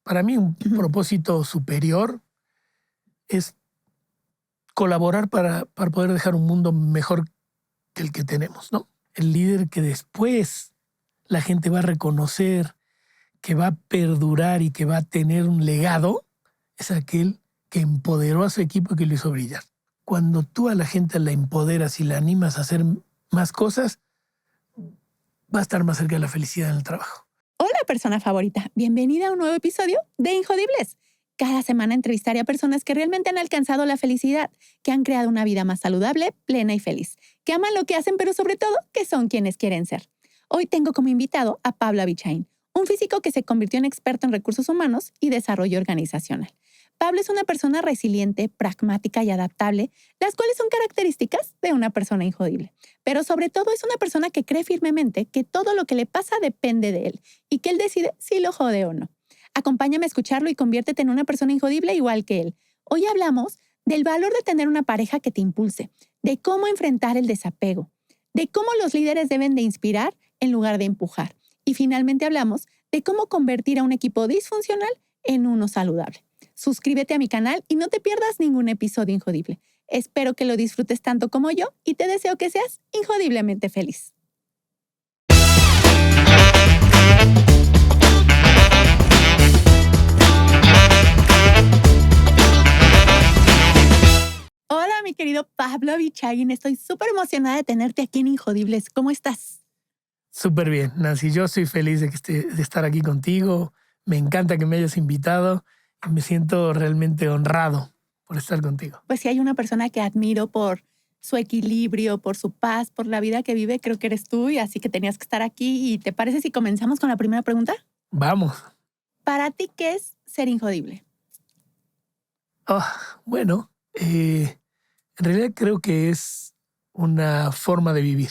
Para mí un Ujú. propósito superior es colaborar para poder dejar un mundo mejor que el que tenemos, ¿no? El líder que después la gente va a reconocer, que va a perdurar y que va a tener un legado, es aquel que empoderó a su equipo y que lo hizo brillar. Cuando tú a la gente la empoderas y la animas a hacer más cosas, va a estar más cerca de la felicidad en el trabajo. Hola, persona favorita. Bienvenida a un nuevo episodio de Injodibles. Cada semana entrevistaré a personas que realmente han alcanzado la felicidad, que han creado una vida más saludable, plena y feliz, que aman lo que hacen, pero sobre todo, que son quienes quieren ser. Hoy tengo como invitado a Pablo Avichain, un físico que se convirtió en experto en recursos humanos y desarrollo organizacional. Pablo es una persona resiliente, pragmática y adaptable, las cuales son características de una persona injodible. Pero sobre todo es una persona que cree firmemente que todo lo que le pasa depende de él y que él decide si lo jode o no. Acompáñame a escucharlo y conviértete en una persona injodible igual que él. Hoy hablamos del valor de tener una pareja que te impulse, de cómo enfrentar el desapego, de cómo los líderes deben de inspirar en lugar de empujar. Y finalmente hablamos de cómo convertir a un equipo disfuncional en uno saludable. Suscríbete a mi canal y no te pierdas ningún episodio injodible. Espero que lo disfrutes tanto como yo y te deseo que seas injodiblemente feliz. Hola, mi querido Pablo Avichain. Estoy súper emocionada de tenerte aquí en Injodibles. ¿Cómo estás? Súper bien, Nancy. Yo soy feliz de estar aquí contigo. Me encanta que me hayas invitado y me siento realmente honrado por estar contigo. Pues si hay una persona que admiro por su equilibrio, por su paz, por la vida que vive, creo que eres tú y así que tenías que estar aquí. ¿Y te parece si comenzamos con la primera pregunta? Vamos. Para ti, ¿qué es ser injodible? Bueno, en realidad creo que es una forma de vivir,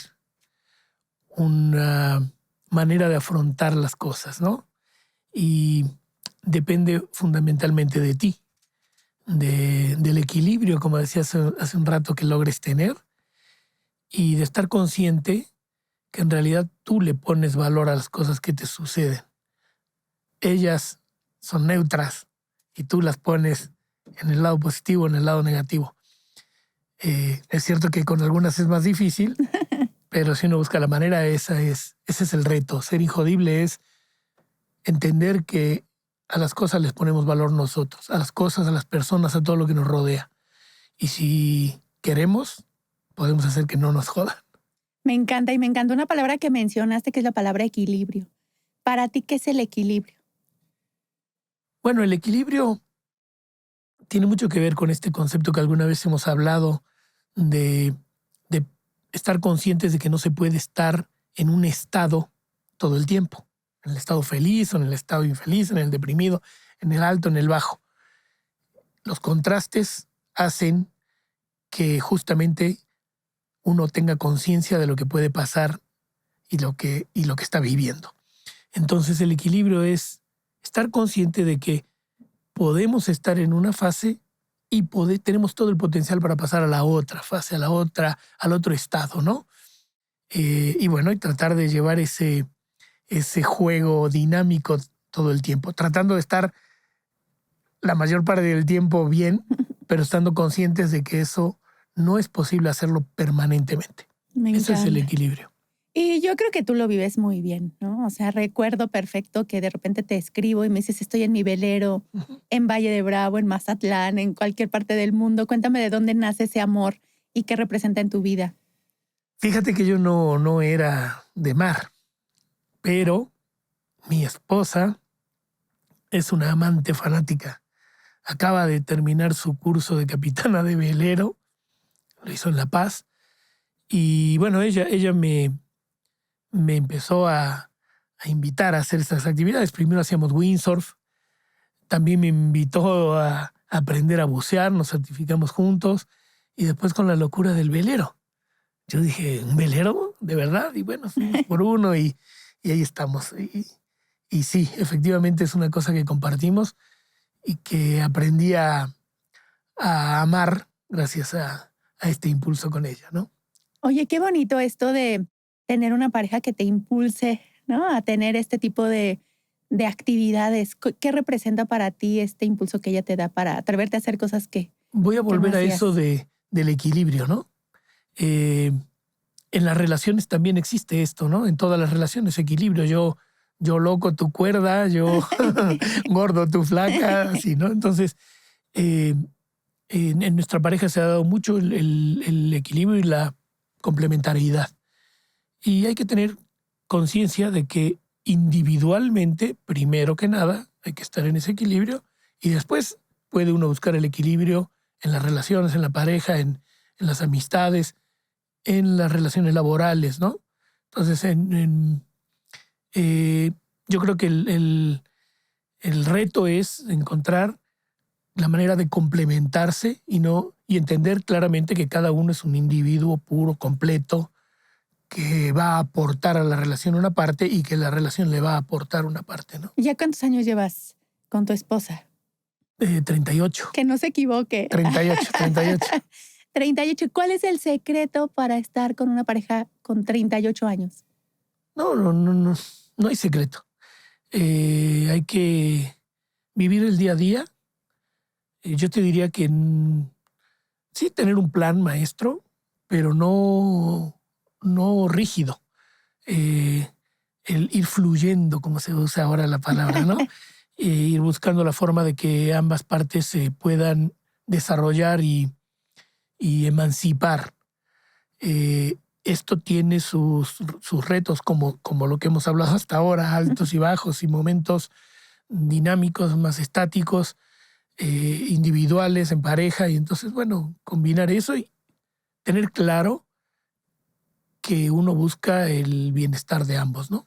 una manera de afrontar las cosas, ¿no? Y depende fundamentalmente de ti, del equilibrio, como decía hace un rato, que logres tener y de estar consciente que en realidad tú le pones valor a las cosas que te suceden. Ellas son neutras y tú las pones en el lado positivo, en el lado negativo. Es cierto que con algunas es más difícil, pero si uno busca la manera, ese es el reto. Ser injodible es entender que a las cosas les ponemos valor nosotros, a las cosas, a las personas, a todo lo que nos rodea. Y si queremos, podemos hacer que no nos jodan. Me encanta y me encanta una palabra que mencionaste que es la palabra equilibrio. Para ti, ¿qué es el equilibrio? Bueno, el equilibrio tiene mucho que ver con este concepto que alguna vez hemos hablado de estar conscientes de que no se puede estar en un estado todo el tiempo. En el estado feliz o en el estado infeliz, en el deprimido, en el alto, en el bajo. Los contrastes hacen que justamente uno tenga conciencia de lo que puede pasar y lo que está viviendo. Entonces el equilibrio es estar consciente de que podemos estar en una fase y tenemos todo el potencial para pasar a la otra fase, a la otra, al otro estado, ¿no? Y bueno, y tratar de llevar ese juego dinámico todo el tiempo, tratando de estar la mayor parte del tiempo bien, pero estando conscientes de que eso no es posible hacerlo permanentemente. Me Ese es el encanta. equilibrio. Y yo creo que tú lo vives muy bien, ¿no? O sea, recuerdo perfecto que de repente te escribo y me dices, estoy en mi velero, Ujú. en Valle de Bravo, en Mazatlán, en cualquier parte del mundo. Cuéntame de dónde nace ese amor y qué representa en tu vida. Fíjate que yo no era de mar, pero mi esposa es una amante fanática. Acaba de terminar su curso de capitana de velero, lo hizo en La Paz, y bueno, ella me empezó a invitar a hacer estas actividades. Primero hacíamos windsurf, también me invitó a aprender a bucear, nos certificamos juntos, y después con la locura del velero. Yo dije, ¿un velero? ¿De verdad? Y bueno, fuimos por uno y ahí estamos. Y sí, efectivamente es una cosa que compartimos y que aprendí a amar gracias a este impulso con ella, ¿no? Oye, qué bonito esto de tener una pareja que te impulse, ¿no? A tener este tipo de actividades. ¿Qué representa para ti este impulso que ella te da para atreverte a hacer cosas que Voy a no volver a hacías? eso del equilibrio, ¿no? En las relaciones también existe esto, ¿no? En todas las relaciones, equilibrio. Yo loco, tu cuerda, yo gordo, tu flaca, así, ¿no? Entonces, eh, en nuestra pareja se ha dado mucho el equilibrio y la complementariedad. Y hay que tener conciencia de que individualmente, primero que nada, hay que estar en ese equilibrio y después puede uno buscar el equilibrio en las relaciones, en la pareja, en las amistades, en las relaciones laborales, ¿no? Entonces, eh, yo creo que el reto es encontrar la manera de complementarse y entender claramente que cada uno es un individuo puro, completo, que va a aportar a la relación una parte y que la relación le va a aportar una parte, ¿no? ¿Ya cuántos años llevas con tu esposa? 38. Que no se equivoque. 38, 38. 38. ¿Cuál es el secreto para estar con una pareja con 38 años? No hay secreto. Hay que vivir el día a día. Yo te diría que sí tener un plan maestro, pero no rígido. El ir fluyendo, como se usa ahora la palabra, ¿no? Ir buscando la forma de que ambas partes se puedan desarrollar y emancipar. Esto tiene sus retos, como lo que hemos hablado hasta ahora, altos y bajos y momentos dinámicos, más estáticos, individuales, en pareja. Y entonces, bueno, combinar eso y tener claro que uno busca el bienestar de ambos, ¿no?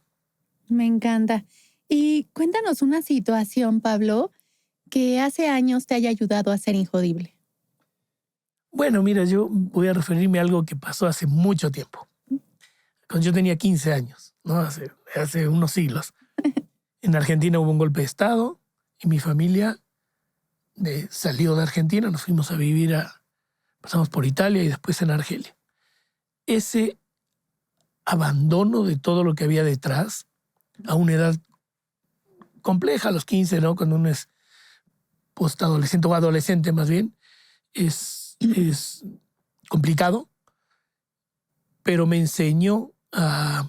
Me encanta. Y cuéntanos una situación, Pablo, que hace años te haya ayudado a ser injodible. Bueno, mira, yo voy a referirme a algo que pasó hace mucho tiempo. Cuando yo tenía 15 años, ¿no? Hace unos siglos. En Argentina hubo un golpe de Estado y mi familia salió de Argentina, nos fuimos a vivir pasamos por Italia y después en Argelia. Ese abandono de todo lo que había detrás, a una edad compleja, a los 15, ¿no? Cuando uno es postadolescente o adolescente más bien, es complicado, pero me enseñó a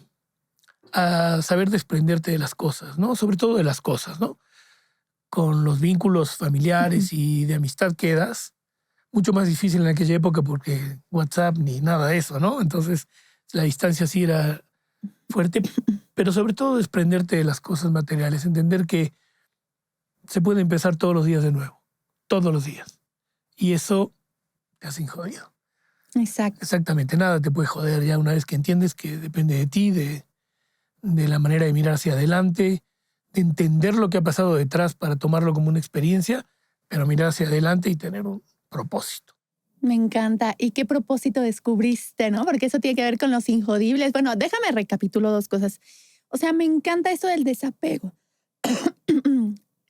saber desprenderte de las cosas, ¿no? Sobre todo de las cosas, ¿no? Con los vínculos familiares y de amistad quedas, mucho más difícil en aquella época porque WhatsApp ni nada de eso, ¿no? Entonces la distancia sí era fuerte, pero sobre todo desprenderte de las cosas materiales, entender que se puede empezar todos los días de nuevo, todos los días. Y eso te hace jodido. Exacto. Exactamente, nada te puede joder ya una vez que entiendes que depende de ti, de la manera de mirar hacia adelante, de entender lo que ha pasado detrás para tomarlo como una experiencia, pero mirar hacia adelante y tener un propósito. Me encanta. ¿Y qué propósito descubriste, no? Porque eso tiene que ver con los injodibles. Bueno, déjame recapitulo dos cosas. O sea, me encanta esto del desapego.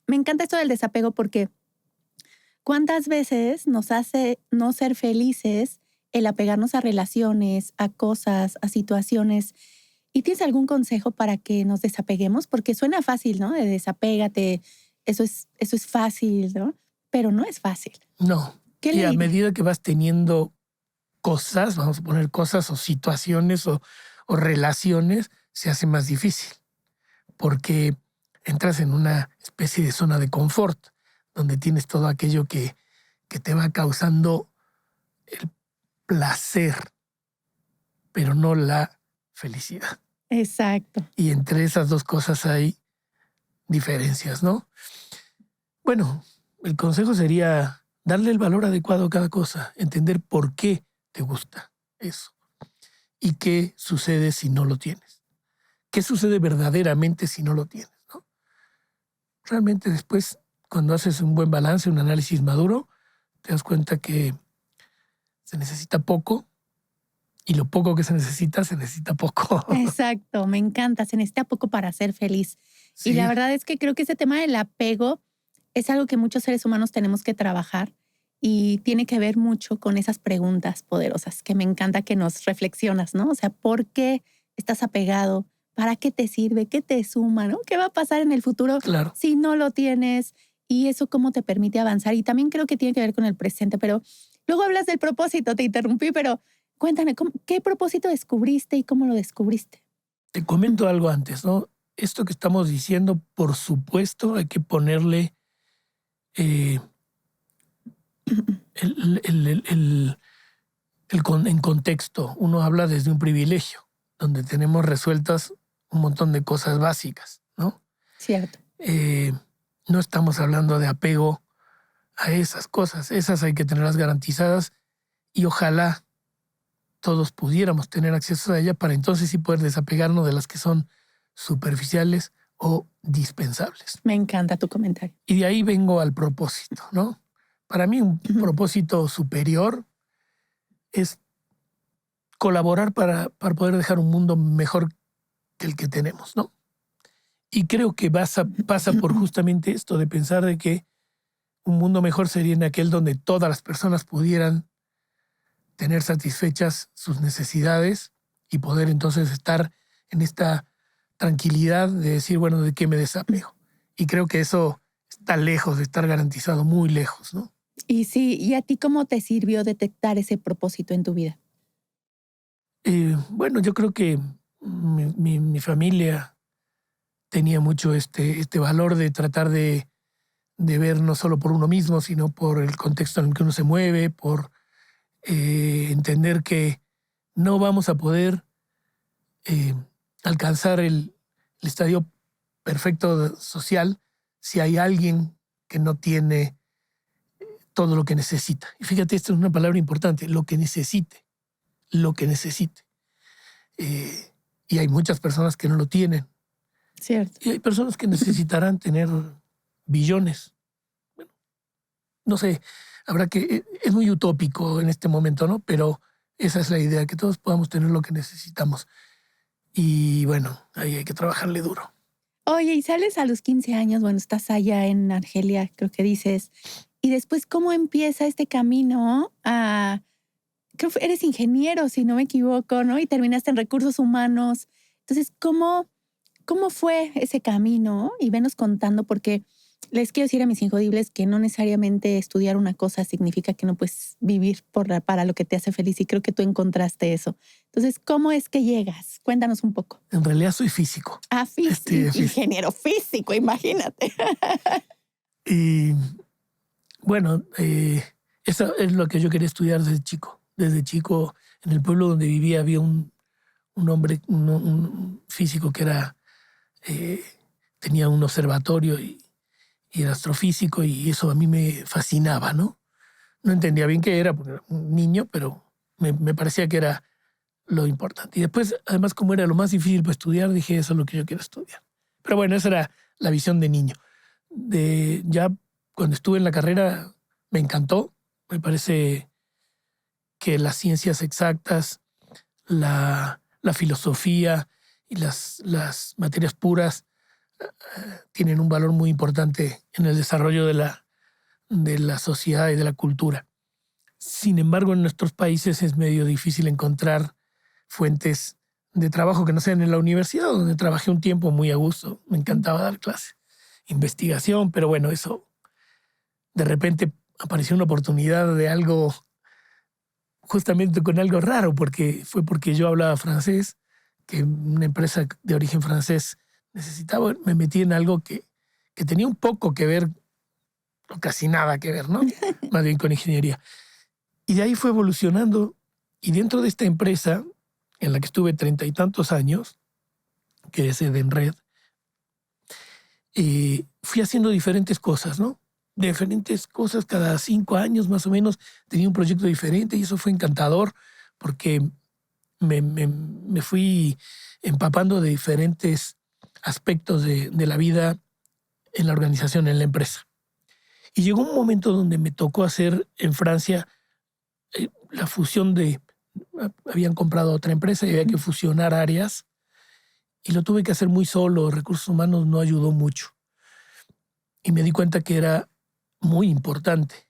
Me encanta esto del desapego porque ¿cuántas veces nos hace no ser felices el apegarnos a relaciones, a cosas, a situaciones? ¿Y tienes algún consejo para que nos desapeguemos? Porque suena fácil, ¿no? De desapégate, eso es fácil, ¿no? Pero no es fácil. No. ¿Qué Y a le medida que vas teniendo cosas, vamos a poner cosas o situaciones o relaciones, se hace más difícil. Porque entras en una especie de zona de confort, donde tienes todo aquello que te va causando el placer, pero no la felicidad. Exacto. Y entre esas dos cosas hay diferencias, ¿no? Bueno, el consejo sería darle el valor adecuado a cada cosa, entender por qué te gusta eso y qué sucede si no lo tienes. ¿Qué sucede verdaderamente si no lo tienes, ¿no? Realmente después, cuando haces un buen balance, un análisis maduro, te das cuenta que se necesita poco y lo poco que se necesita poco. Exacto, me encanta. Se necesita poco para ser feliz. Y la Sí, verdad es que creo que ese tema del apego es algo que muchos seres humanos tenemos que trabajar y tiene que ver mucho con esas preguntas poderosas que me encanta que nos reflexionas, ¿no? O sea, ¿por qué estás apegado? ¿para qué te sirve? ¿Qué te suma? ¿No? ¿Qué va a pasar en el futuro Claro. si no lo tienes? Y eso cómo te permite avanzar. Y también creo que tiene que ver con el presente, pero luego hablas del propósito, te interrumpí, pero cuéntame, ¿qué propósito descubriste y cómo lo descubriste? Te comento algo antes, ¿no? Esto que estamos diciendo, por supuesto, hay que ponerle eh, en contexto. Uno habla desde un privilegio, donde tenemos resueltas un montón de cosas básicas, ¿no? Cierto. No estamos hablando de apego a esas cosas. Esas hay que tenerlas garantizadas y ojalá todos pudiéramos tener acceso a ella para entonces sí poder desapegarnos de las que son superficiales o dispensables. Me encanta tu comentario. Y de ahí vengo al propósito, ¿no? Para mí un propósito superior es colaborar para poder dejar un mundo mejor que el que tenemos, ¿no? Y creo que pasa por justamente esto de pensar de que un mundo mejor sería en aquel donde todas las personas pudieran tener satisfechas sus necesidades y poder entonces estar en esta tranquilidad de decir, bueno, ¿de qué me desapego? Y creo que eso está lejos de estar garantizado, muy lejos, ¿no? Y sí, ¿y a ti cómo te sirvió detectar ese propósito en tu vida? Bueno, yo creo que mi familia tenía mucho este valor de tratar de ver no solo por uno mismo, sino por el contexto en el que uno se mueve, por entender que no vamos a poder alcanzar el estadio perfecto social si hay alguien que no tiene todo lo que necesita. Y fíjate, esta es una palabra importante, lo que necesite, lo que necesite. Y hay muchas personas que no lo tienen. Cierto. Y hay personas que necesitarán tener billones. Bueno, no sé, es muy utópico en este momento, ¿no? Pero esa es la idea, que todos podamos tener lo que necesitamos. Y bueno, ahí hay que trabajarle duro. Oye, y sales a los 15 años, bueno, estás allá en Argelia, creo que dices, y después, ¿cómo empieza este camino creo que eres ingeniero, si no me equivoco, ¿no? Y terminaste en recursos humanos. Entonces, ¿cómo fue ese camino? Y venos contando, porque les quiero decir a mis injodibles que no necesariamente estudiar una cosa significa que no puedes vivir para lo que te hace feliz. Y creo que tú encontraste eso. Entonces, ¿cómo es que llegas? Cuéntanos un poco. En realidad soy físico. Físico, ingeniero físico, imagínate. Y bueno, eso es lo que yo quería estudiar desde chico. Desde chico, en el pueblo donde vivía, había un hombre, un físico que tenía un observatorio y era astrofísico, y eso a mí me fascinaba, ¿no? No entendía bien qué era, porque era un niño, pero me parecía que era lo importante. Y después, además, como era lo más difícil para estudiar, dije, eso es lo que yo quiero estudiar. Pero bueno, esa era la visión de niño. Ya cuando estuve en la carrera, me encantó. Me parece que las ciencias exactas, la filosofía y las materias puras tienen un valor muy importante en el desarrollo de la sociedad y de la cultura. Sin embargo, en nuestros países es medio difícil encontrar fuentes de trabajo que no sean en la universidad, donde trabajé un tiempo muy a gusto. Me encantaba dar clases, investigación, pero bueno, eso de repente apareció una oportunidad de algo, justamente con algo raro, porque yo hablaba francés, que una empresa de origen francés necesitaba, me metí en algo que tenía un poco que ver, o casi nada que ver, ¿no? Más bien con ingeniería. Y de ahí fue evolucionando, y dentro de esta empresa, en la que estuve 30 y tantos años, que es Edenred, fui haciendo diferentes cosas, ¿no? Diferentes cosas cada 5 años más o menos, tenía un proyecto diferente, y eso fue encantador, porque me fui empapando de diferentes aspectos de la vida en la organización, en la empresa. Y llegó un momento donde me tocó hacer en Francia la fusión habían comprado otra empresa y había que fusionar áreas, y lo tuve que hacer muy solo. Recursos humanos no ayudó mucho. Y me di cuenta que era muy importante.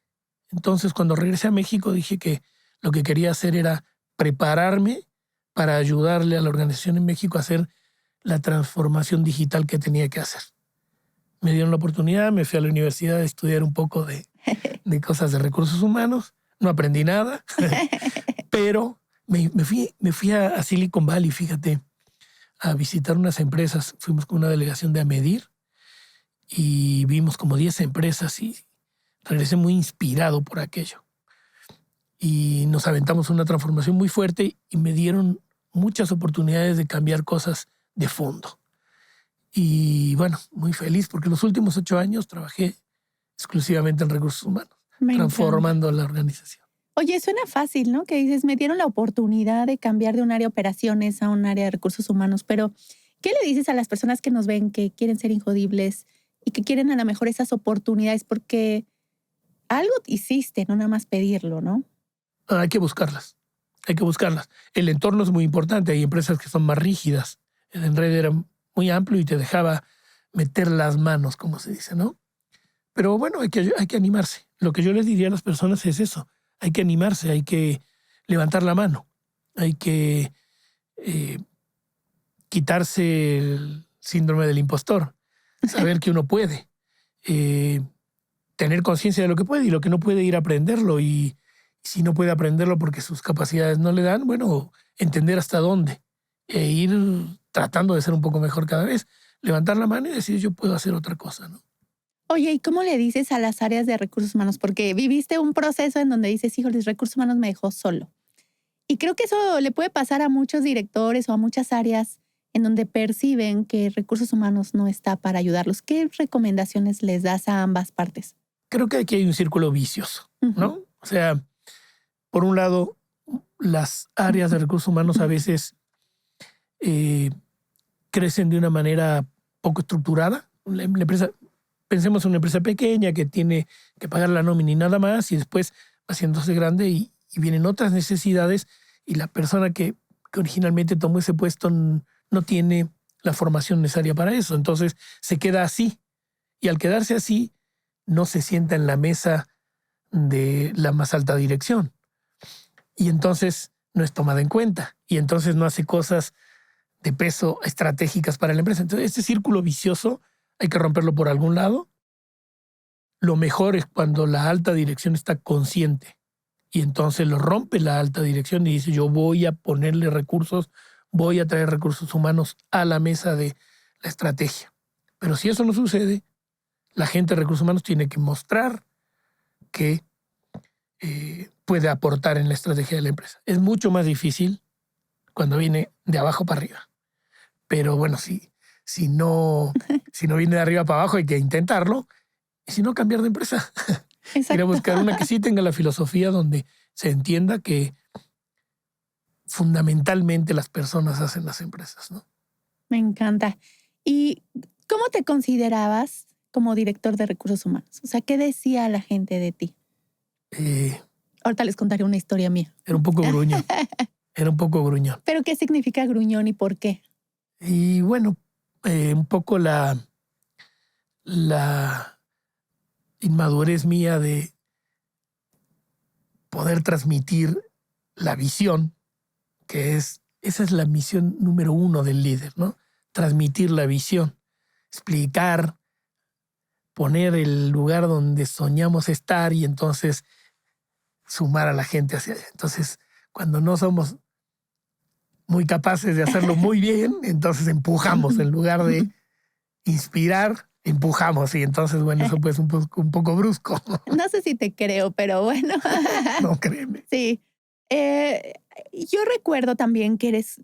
Entonces, cuando regresé a México, dije que lo que quería hacer era prepararme para ayudarle a la organización en México a hacer la transformación digital que tenía que hacer. Me dieron la oportunidad, me fui a la universidad a estudiar un poco de cosas de recursos humanos. No aprendí nada, pero me fui a Silicon Valley, fíjate, a visitar unas empresas. Fuimos con una delegación de Amedir y vimos como 10 empresas y regresé muy inspirado por aquello. Y nos aventamos una transformación muy fuerte y me dieron muchas oportunidades de cambiar cosas de fondo. Y bueno, muy feliz porque los últimos 8 años trabajé exclusivamente en recursos humanos, transformando la organización. Oye, suena fácil, ¿no? Que dices, me dieron la oportunidad de cambiar de un área de operaciones a un área de recursos humanos, pero ¿qué le dices a las personas que nos ven, que quieren ser Injodibles y que quieren a lo mejor esas oportunidades? Porque algo hiciste, no nada más pedirlo, ¿no? Hay que buscarlas. El entorno es muy importante. Hay empresas que son más rígidas. El Enred era muy amplio y te dejaba meter las manos, como se dice, ¿no? Pero bueno, hay que animarse. Lo que yo les diría a las personas es eso. Hay que animarse, hay que levantar la mano. Hay que quitarse el síndrome del impostor. Saber que uno puede. Tener conciencia de lo que puede y lo que no puede, ir a aprenderlo. Y si no puede aprenderlo porque sus capacidades no le dan, bueno, entender hasta dónde. E ir tratando de ser un poco mejor cada vez. Levantar la mano y decir, yo puedo hacer otra cosa, ¿no? Oye, ¿y cómo le dices a las áreas de recursos humanos? Porque viviste un proceso en donde dices, híjole, recursos humanos me dejó solo. Y creo que eso le puede pasar a muchos directores o a muchas áreas en donde perciben que recursos humanos no está para ayudarlos. ¿Qué recomendaciones les das a ambas partes? Creo que aquí hay un círculo vicioso, ¿no? O sea, por un lado, las áreas de recursos humanos a veces crecen de una manera poco estructurada. La empresa, pensemos en una empresa pequeña que tiene que pagar la nómina y nada más, y después va haciéndose grande y vienen otras necesidades y la persona que originalmente tomó ese puesto no tiene la formación necesaria para eso. Entonces se queda así y al quedarse así no se sienta en la mesa de la más alta dirección y entonces no es tomada en cuenta y entonces no hace cosas de peso estratégicas para la empresa. Entonces este círculo vicioso hay que romperlo por algún lado. Lo mejor es cuando la alta dirección está consciente y entonces lo rompe la alta dirección y dice, yo voy a ponerle recursos, voy a traer recursos humanos a la mesa de la estrategia. Pero si eso no sucede, la gente de recursos humanos tiene que mostrar que puede aportar en la estrategia de la empresa. Es mucho más difícil cuando viene de abajo para arriba. Pero bueno, si no viene de arriba para abajo hay que intentarlo. Y si no, cambiar de empresa. Ir a buscar una que sí tenga la filosofía donde se entienda que fundamentalmente las personas hacen las empresas, ¿no? Me encanta. ¿Y cómo te considerabas como director de recursos humanos? O sea, ¿qué decía la gente de ti? Ahorita les contaré una historia mía. Era un poco gruñón. ¿Pero qué significa gruñón y por qué? Y bueno, un poco la inmadurez mía de poder transmitir la visión, esa es la misión número 1 del líder, ¿no? Transmitir la visión, explicar, poner el lugar donde soñamos estar y entonces sumar a la gente hacia allá. Entonces, cuando no somos muy capaces de hacerlo muy bien, entonces empujamos en lugar de inspirar. Empujamos y entonces, bueno, eso pues un poco brusco. No sé si te creo, pero bueno. No, créeme. Sí. Yo recuerdo también que eres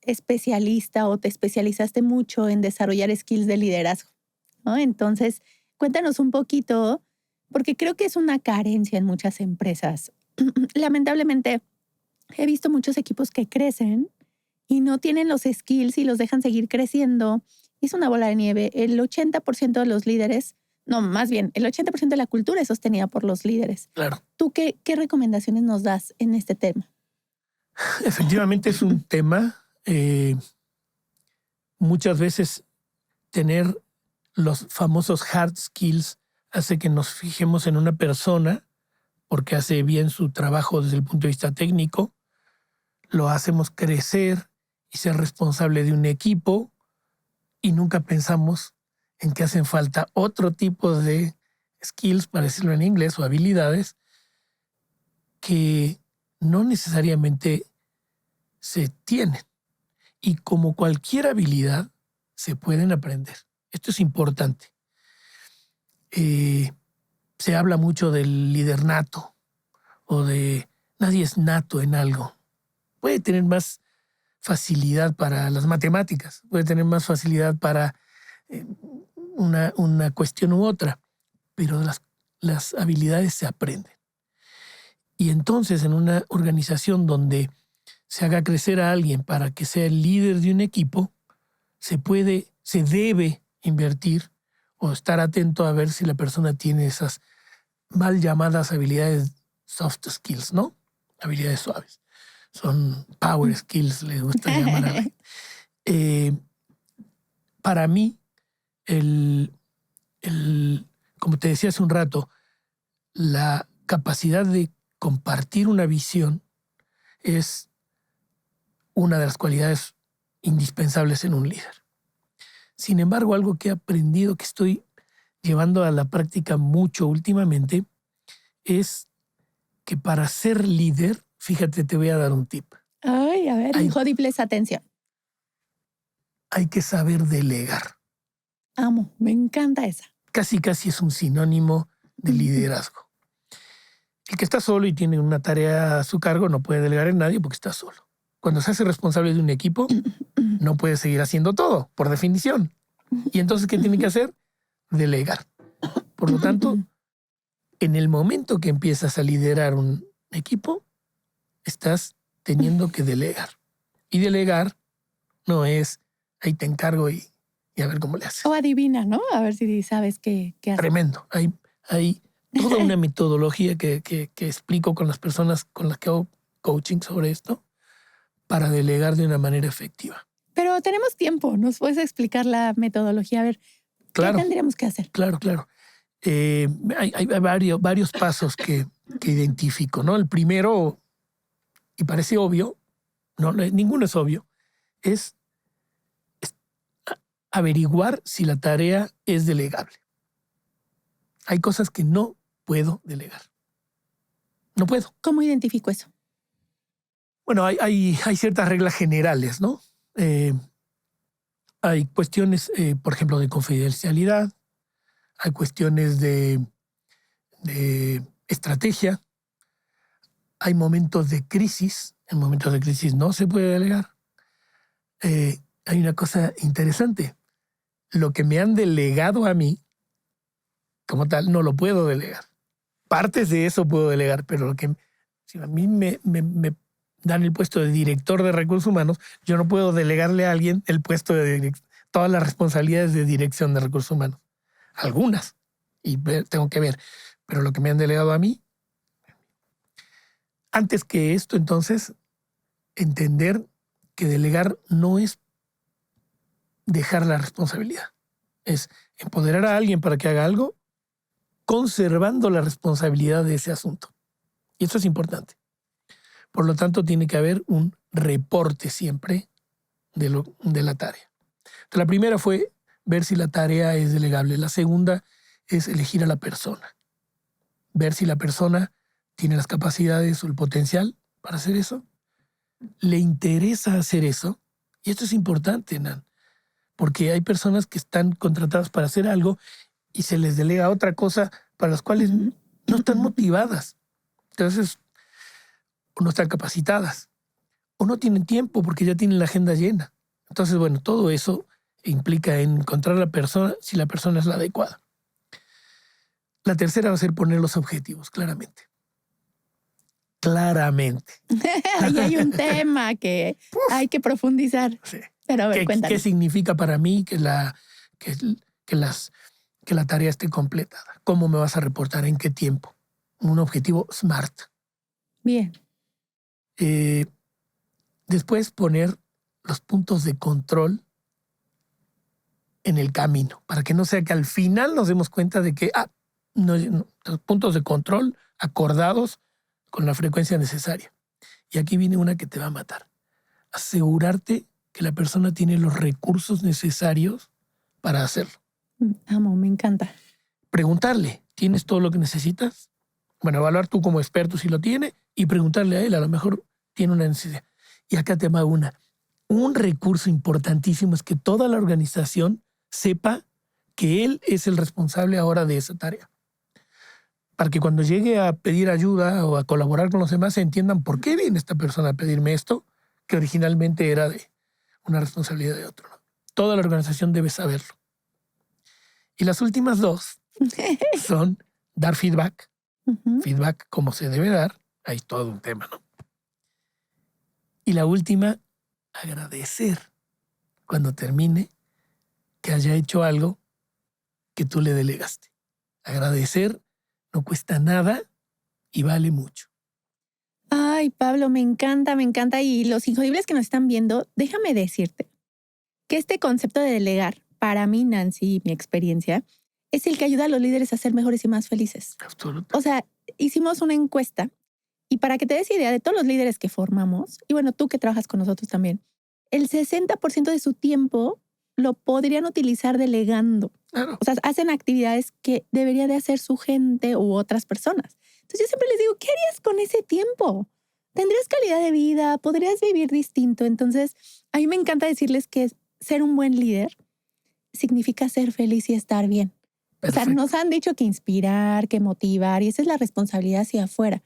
especialista o te especializaste mucho en desarrollar skills de liderazgo, ¿no? Entonces, cuéntanos un poquito, porque creo que es una carencia en muchas empresas. Lamentablemente, he visto muchos equipos que crecen y no tienen los skills y los dejan seguir creciendo. Es una bola de nieve. El 80% de los líderes, no, más bien, el 80% de la cultura es sostenida por los líderes. Claro. ¿Tú qué recomendaciones nos das en este tema? Efectivamente es un tema. Muchas veces tener los famosos hard skills hace que nos fijemos en una persona porque hace bien su trabajo desde el punto de vista técnico. Lo hacemos crecer y ser responsable de un equipo y nunca pensamos en que hacen falta otro tipo de skills, para decirlo en inglés, o habilidades que no necesariamente se tienen. Y como cualquier habilidad, se pueden aprender. Esto es importante. Se habla mucho del líder nato o de nadie es nato en algo. Puede tener más facilidad para las matemáticas, puede tener más facilidad para una cuestión u otra, pero las habilidades se aprenden. Y entonces en una organización donde se haga crecer a alguien para que sea el líder de un equipo, se debe invertir o estar atento a ver si la persona tiene esas mal llamadas habilidades soft skills, ¿no? Habilidades suaves. Son power skills, les gusta llamar a la gente. Para mí, como te decía hace un rato, la capacidad de compartir una visión es una de las cualidades indispensables en un líder. Sin embargo, algo que he aprendido, que estoy llevando a la práctica mucho últimamente, es que para ser líder, fíjate, te voy a dar un tip. Ay, a ver, Injodibles, atención. Hay que saber delegar. Amo, me encanta esa. Casi es un sinónimo de liderazgo. El que está solo y tiene una tarea a su cargo no puede delegar en nadie porque está solo. Cuando se hace responsable de un equipo, no puede seguir haciendo todo, por definición. Y entonces, ¿qué tiene que hacer? Delegar. Por lo tanto, en el momento que empiezas a liderar un equipo, estás teniendo que delegar. Y delegar no es, ahí te encargo y a ver cómo le haces. O adivina, ¿no? A ver si sabes qué hacer. Tremendo. Hay toda una metodología que explico con las personas con las que hago coaching sobre esto para delegar de una manera efectiva. Pero tenemos tiempo. ¿Nos puedes explicar la metodología? A ver, claro, ¿qué tendríamos que hacer? Claro. Hay varios pasos que identifico, ¿no? El primero, y parece obvio, ninguno es obvio, es averiguar si la tarea es delegable. Hay cosas que no puedo delegar. No puedo. ¿Cómo identifico eso? Bueno, hay ciertas reglas generales, ¿no? Hay cuestiones, por ejemplo, de confidencialidad, hay cuestiones de estrategia, hay momentos de crisis. En momentos de crisis no se puede delegar. Hay una cosa interesante. Lo que me han delegado a mí, como tal, no lo puedo delegar. Partes de eso puedo delegar, pero si a mí me dan el puesto de director de recursos humanos, yo no puedo delegarle a alguien el puesto de todas las responsabilidades de dirección de recursos humanos. Algunas. Y tengo que ver. Pero lo que me han delegado a mí. Antes que esto, entonces, entender que delegar no es dejar la responsabilidad. Es empoderar a alguien para que haga algo, conservando la responsabilidad de ese asunto. Y eso es importante. Por lo tanto, tiene que haber un reporte siempre de la tarea. Entonces, la primera fue ver si la tarea es delegable. La segunda es elegir a la persona. Ver si la persona tiene las capacidades o el potencial para hacer eso. ¿Le interesa hacer eso? Y esto es importante, Nan, porque hay personas que están contratadas para hacer algo y se les delega otra cosa para las cuales no están motivadas. Entonces, o no están capacitadas, o no tienen tiempo porque ya tienen la agenda llena. Entonces, bueno, todo eso implica encontrar a la persona, si la persona es la adecuada. La tercera va a ser poner los objetivos, claramente. Claramente. Ahí hay un tema que hay que profundizar. Sí. Pero a ver, cuéntanos. ¿Qué significa para mí que la tarea esté completada? ¿Cómo me vas a reportar? ¿En qué tiempo? Un objetivo SMART. Bien. Después poner los puntos de control en el camino, para que no sea que al final nos demos cuenta de que los puntos de control acordados con la frecuencia necesaria. Y aquí viene una que te va a matar. Asegurarte que la persona tiene los recursos necesarios para hacerlo. Amo, me encanta. Preguntarle, ¿tienes todo lo que necesitas? Bueno, evaluar tú como experto si lo tiene y preguntarle a él, a lo mejor tiene una necesidad. Y acá te va una. Un recurso importantísimo es que toda la organización sepa que él es el responsable ahora de esa tarea. Para que cuando llegue a pedir ayuda o a colaborar con los demás, se entiendan por qué viene esta persona a pedirme esto, que originalmente era de una responsabilidad de otro, ¿no? Toda la organización debe saberlo. Y las últimas dos son dar feedback. Feedback como se debe dar. Hay todo un tema, ¿no? Y la última, agradecer cuando termine que haya hecho algo que tú le delegaste. Agradecer no cuesta nada y vale mucho. Ay, Pablo, me encanta, me encanta. Y los injodibles que nos están viendo, déjame decirte que este concepto de delegar, para mí, Nancy, y mi experiencia, es el que ayuda a los líderes a ser mejores y más felices. Absolutamente. O sea, hicimos una encuesta y para que te des idea de todos los líderes que formamos, y bueno, tú que trabajas con nosotros también, el 60% de su tiempo lo podrían utilizar delegando. Claro. O sea, hacen actividades que debería de hacer su gente u otras personas. Entonces yo siempre les digo, ¿qué harías con ese tiempo? ¿Tendrías calidad de vida? ¿Podrías vivir distinto? Entonces, a mí me encanta decirles que ser un buen líder significa ser feliz y estar bien. Perfecto. O sea, nos han dicho que inspirar, que motivar, y esa es la responsabilidad hacia afuera.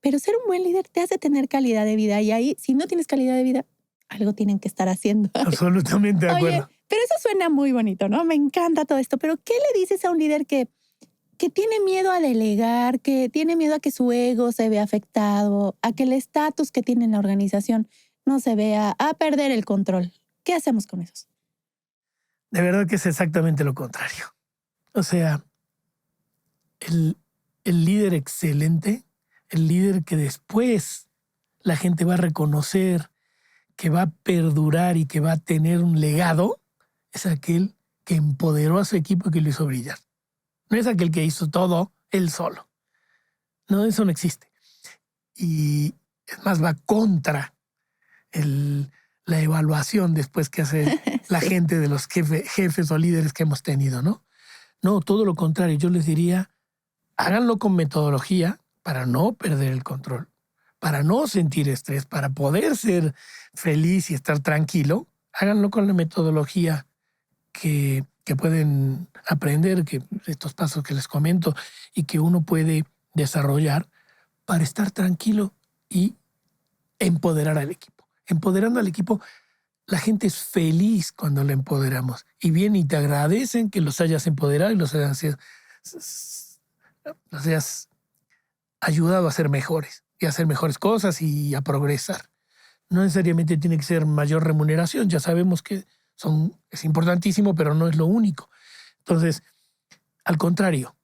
Pero ser un buen líder te hace tener calidad de vida. Y ahí, si no tienes calidad de vida, algo tienen que estar haciendo. Absolutamente de acuerdo. Oye, pero eso suena muy bonito, ¿no? Me encanta todo esto. Pero ¿qué le dices a un líder que tiene miedo a delegar, que tiene miedo a que su ego se vea afectado, a que el estatus que tiene en la organización no se vea, a perder el control? ¿Qué hacemos con esos? De verdad que es exactamente lo contrario. O sea, el líder excelente, el líder que después la gente va a reconocer, que va a perdurar y que va a tener un legado, es aquel que empoderó a su equipo y que lo hizo brillar. No es aquel que hizo todo él solo. No, eso no existe. Y es más, va contra la evaluación después que hace la Sí. gente de los jefes o líderes que hemos tenido, ¿no? No, todo lo contrario. Yo les diría, háganlo con metodología para no perder el control, para no sentir estrés, para poder ser feliz y estar tranquilo. Háganlo con la metodología que pueden aprender, que estos pasos que les comento y que uno puede desarrollar para estar tranquilo y empoderar al equipo. Empoderando al equipo, la gente es feliz cuando la empoderamos y viene y te agradecen que los hayas empoderado y los hayas ayudado a ser mejores y a hacer mejores cosas y a progresar. No necesariamente tiene que ser mayor remuneración, ya sabemos que es importantísimo, pero no es lo único. Entonces, al contrario,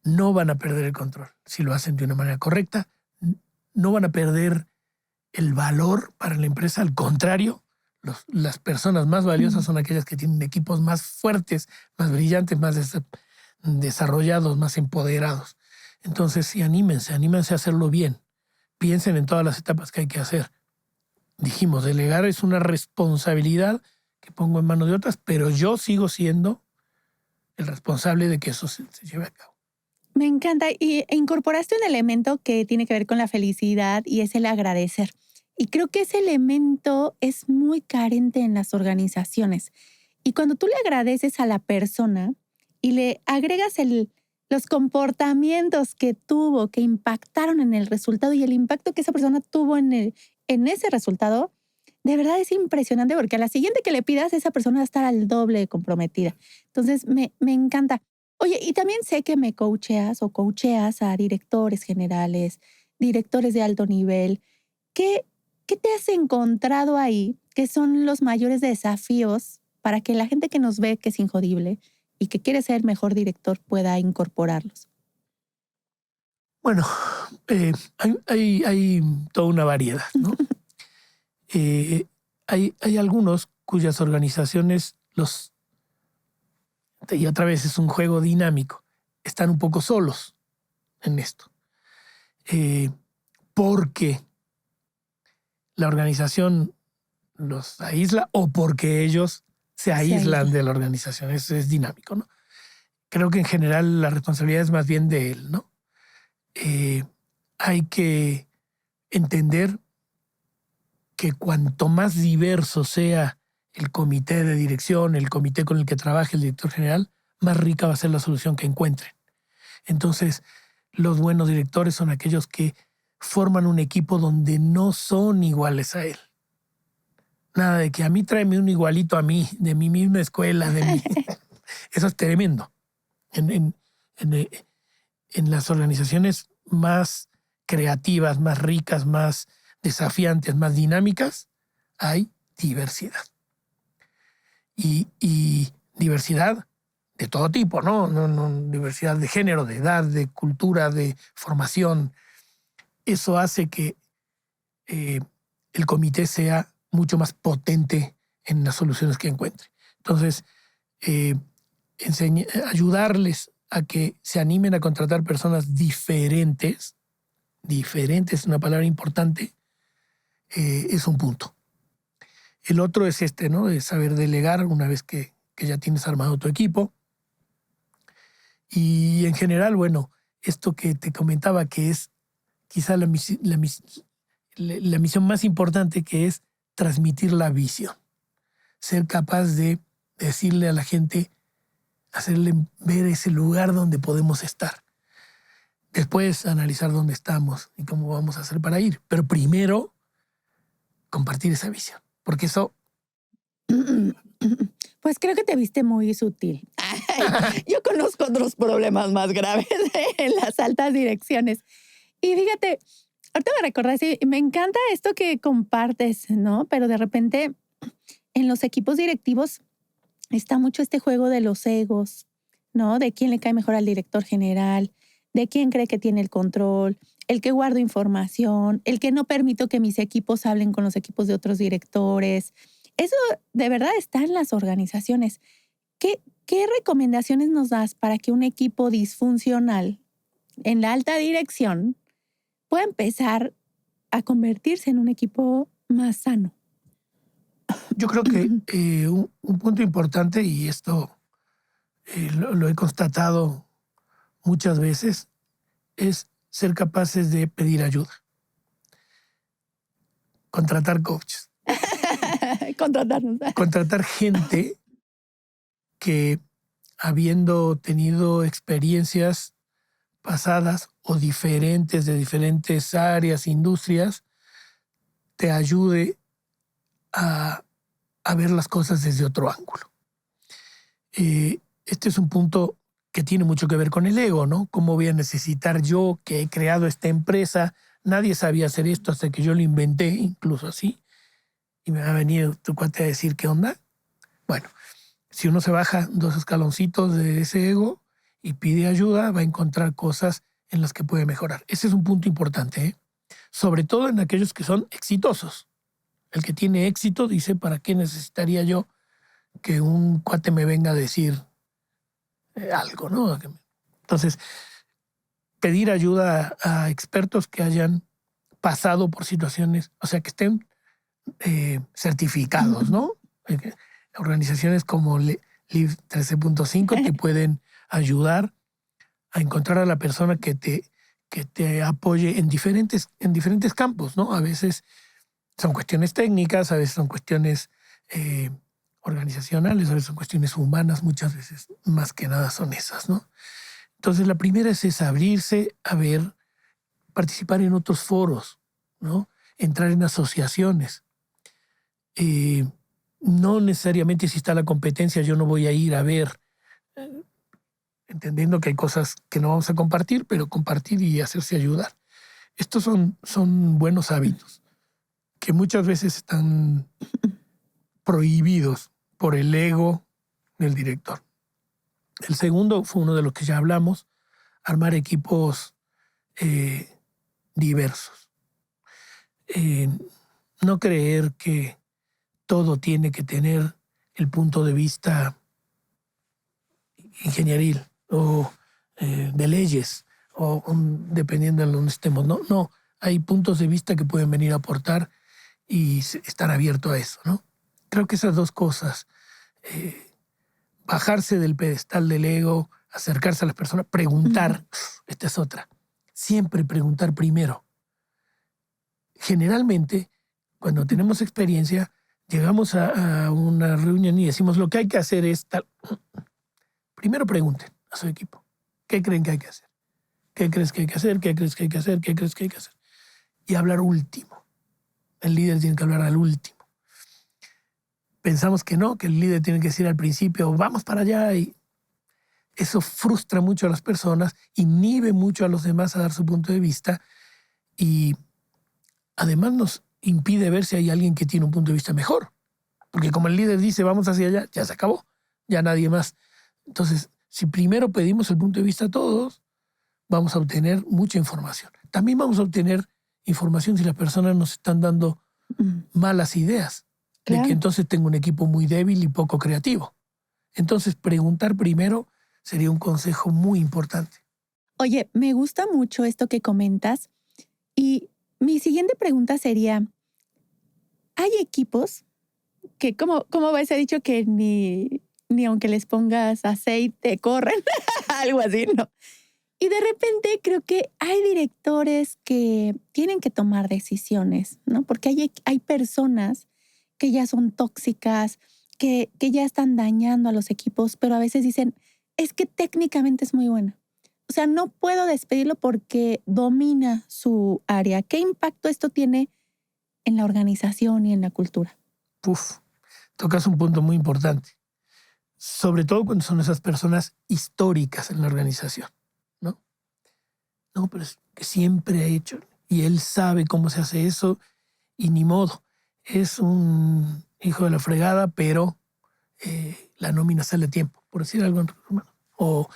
no van a perder el control. Si lo hacen de una manera correcta, no van a perder el valor para la empresa. Al contrario, las personas más valiosas son aquellas que tienen equipos más fuertes, más brillantes, más desarrollados, más empoderados. Entonces, sí, anímense a hacerlo bien. Piensen en todas las etapas que hay que hacer. Dijimos, delegar es una responsabilidad que pongo en manos de otras, pero yo sigo siendo el responsable de que eso se lleve a cabo. Me encanta. Y incorporaste un elemento que tiene que ver con la felicidad y es el agradecer. Y creo que ese elemento es muy carente en las organizaciones. Y cuando tú le agradeces a la persona y le agregas los comportamientos que tuvo, que impactaron en el resultado y el impacto que esa persona tuvo en ese resultado, de verdad es impresionante porque a la siguiente que le pidas, esa persona va a estar al doble de comprometida. Entonces, me encanta. Oye, y también sé que me coacheas o coacheas a directores generales, directores de alto nivel. ¿Qué te has encontrado ahí que son los mayores desafíos para que la gente que nos ve que es injodible y que quiere ser mejor director pueda incorporarlos? Bueno, hay toda una variedad, ¿no? Hay algunos cuyas organizaciones y otra vez es un juego dinámico, están un poco solos en esto. Porque la organización los aísla o porque ellos se aíslan de la organización. Eso es dinámico, ¿no? Creo que en general la responsabilidad es más bien de él, ¿no? Hay que entender que cuanto más diverso sea el comité de dirección, el comité con el que trabaje el director general, más rica va a ser la solución que encuentren. Entonces, los buenos directores son aquellos que forman un equipo donde no son iguales a él. Nada de que a mí tráeme un igualito a mí, de mi misma escuela, de mí. Eso es tremendo. En las organizaciones más creativas, más ricas, más desafiantes, más dinámicas, hay diversidad. Y diversidad de todo tipo, ¿no? Diversidad de género, de edad, de cultura, de formación. Eso hace que el comité sea mucho más potente en las soluciones que encuentre. Entonces, ayudarles a que se animen a contratar personas diferentes, es una palabra importante, es un punto. El otro es ¿no? De saber delegar una vez que ya tienes armado tu equipo. Y en general, bueno, esto que te comentaba, que es quizá la misión más importante, que es transmitir la visión. Ser capaz de decirle a la gente, hacerle ver ese lugar donde podemos estar. Después analizar dónde estamos y cómo vamos a hacer para ir. Pero primero, compartir esa visión. Porque eso... Pues creo que te viste muy sutil. Yo conozco otros problemas más graves en las altas direcciones. Y fíjate, ahorita me recordaste, me encanta esto que compartes, ¿no? Pero de repente en los equipos directivos está mucho este juego de los egos, ¿no? De quién le cae mejor al director general, de quién cree que tiene el control, el que guardo información, el que no permito que mis equipos hablen con los equipos de otros directores. Eso de verdad está en las organizaciones. ¿Qué recomendaciones nos das para que un equipo disfuncional en la alta dirección pueda empezar a convertirse en un equipo más sano? Yo creo que un punto importante, y esto lo he constatado muchas veces, es ser capaces de pedir ayuda. Contratar coaches. Contratar gente que, habiendo tenido experiencias pasadas o diferentes de diferentes áreas, industrias, te ayude a ver las cosas desde otro ángulo. Este es un punto que tiene mucho que ver con el ego, ¿no? ¿Cómo voy a necesitar yo, que he creado esta empresa? Nadie sabía hacer esto hasta que yo lo inventé, incluso así. Y me va a venir tu cuate a decir, ¿qué onda? Bueno, si uno se baja 2 escaloncitos de ese ego y pide ayuda, va a encontrar cosas en las que puede mejorar. Ese es un punto importante, ¿eh? Sobre todo en aquellos que son exitosos. El que tiene éxito dice, ¿para qué necesitaría yo que un cuate me venga a decir algo, ¿no? Entonces, pedir ayuda a expertos que hayan pasado por situaciones, o sea, que estén certificados, ¿no? Organizaciones como LIV 13.5 te pueden ayudar a encontrar a la persona que te apoye en diferentes campos, ¿no? A veces son cuestiones técnicas, a veces son cuestiones organizacionales, a veces son cuestiones humanas, muchas veces más que nada son esas, ¿no? Entonces la primera es abrirse a ver, participar en otros foros, ¿no? Entrar en asociaciones. No necesariamente si está la competencia yo no voy a ir a ver, entendiendo que hay cosas que no vamos a compartir, pero compartir y hacerse ayudar. Estos son buenos hábitos que muchas veces están prohibidos por el ego del director. El segundo fue uno de los que ya hablamos, armar equipos diversos. No creer que todo tiene que tener el punto de vista ingenieril o de leyes, o dependiendo de donde estemos. No, hay puntos de vista que pueden venir a aportar y estar abierto a eso, ¿no? Creo que esas dos cosas, bajarse del pedestal del ego, acercarse a las personas, preguntar. Esta es otra. Siempre preguntar primero. Generalmente, cuando tenemos experiencia, llegamos a una reunión y decimos lo que hay que hacer es tal. Primero pregunten a su equipo. ¿Qué creen que hay que hacer? ¿Qué crees que hay que hacer? ¿Qué crees que hay que hacer? ¿Qué crees que hay que hacer? Y hablar último. El líder tiene que hablar al último. Pensamos que no, que el líder tiene que decir al principio, vamos para allá. Y eso frustra mucho a las personas, inhibe mucho a los demás a dar su punto de vista y además nos impide ver si hay alguien que tiene un punto de vista mejor. Porque como el líder dice, vamos hacia allá, ya se acabó, ya nadie más. Entonces, si primero pedimos el punto de vista a todos, vamos a obtener mucha información. También vamos a obtener información si las personas nos están dando malas ideas. Claro. De que entonces tengo un equipo muy débil y poco creativo. Entonces, preguntar primero sería un consejo muy importante. Oye, me gusta mucho esto que comentas y mi siguiente pregunta sería, ¿hay equipos que, como ves, he dicho que ni aunque les pongas aceite corren, algo así, ¿no? Y de repente creo que hay directores que tienen que tomar decisiones, ¿no? Porque hay personas que ya son tóxicas, que ya están dañando a los equipos, pero a veces dicen, es que técnicamente es muy buena. O sea, no puedo despedirlo porque domina su área. ¿Qué impacto esto tiene en la organización y en la cultura? Tocas un punto muy importante. Sobre todo cuando son esas personas históricas en la organización, ¿no? No, pero es que siempre ha hecho y él sabe cómo se hace eso y ni modo. Es un hijo de la fregada, pero la nómina sale a tiempo, por decir algo. O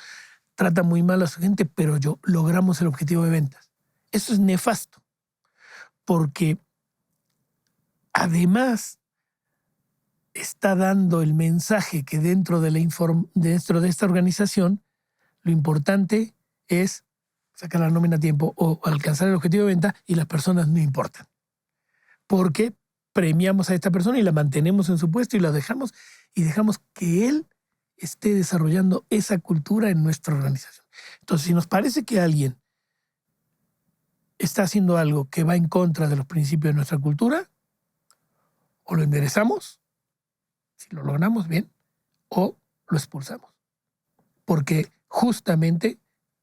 trata muy mal a su gente, pero logramos el objetivo de ventas. Eso es nefasto, porque además está dando el mensaje que dentro de esta organización lo importante es sacar la nómina a tiempo o alcanzar el objetivo de venta y las personas no importan. Porque premiamos a esta persona y la mantenemos en su puesto y dejamos que él esté desarrollando esa cultura en nuestra organización. Entonces, si nos parece que alguien está haciendo algo que va en contra de los principios de nuestra cultura, o lo enderezamos, si lo logramos bien, o lo expulsamos. Porque justamente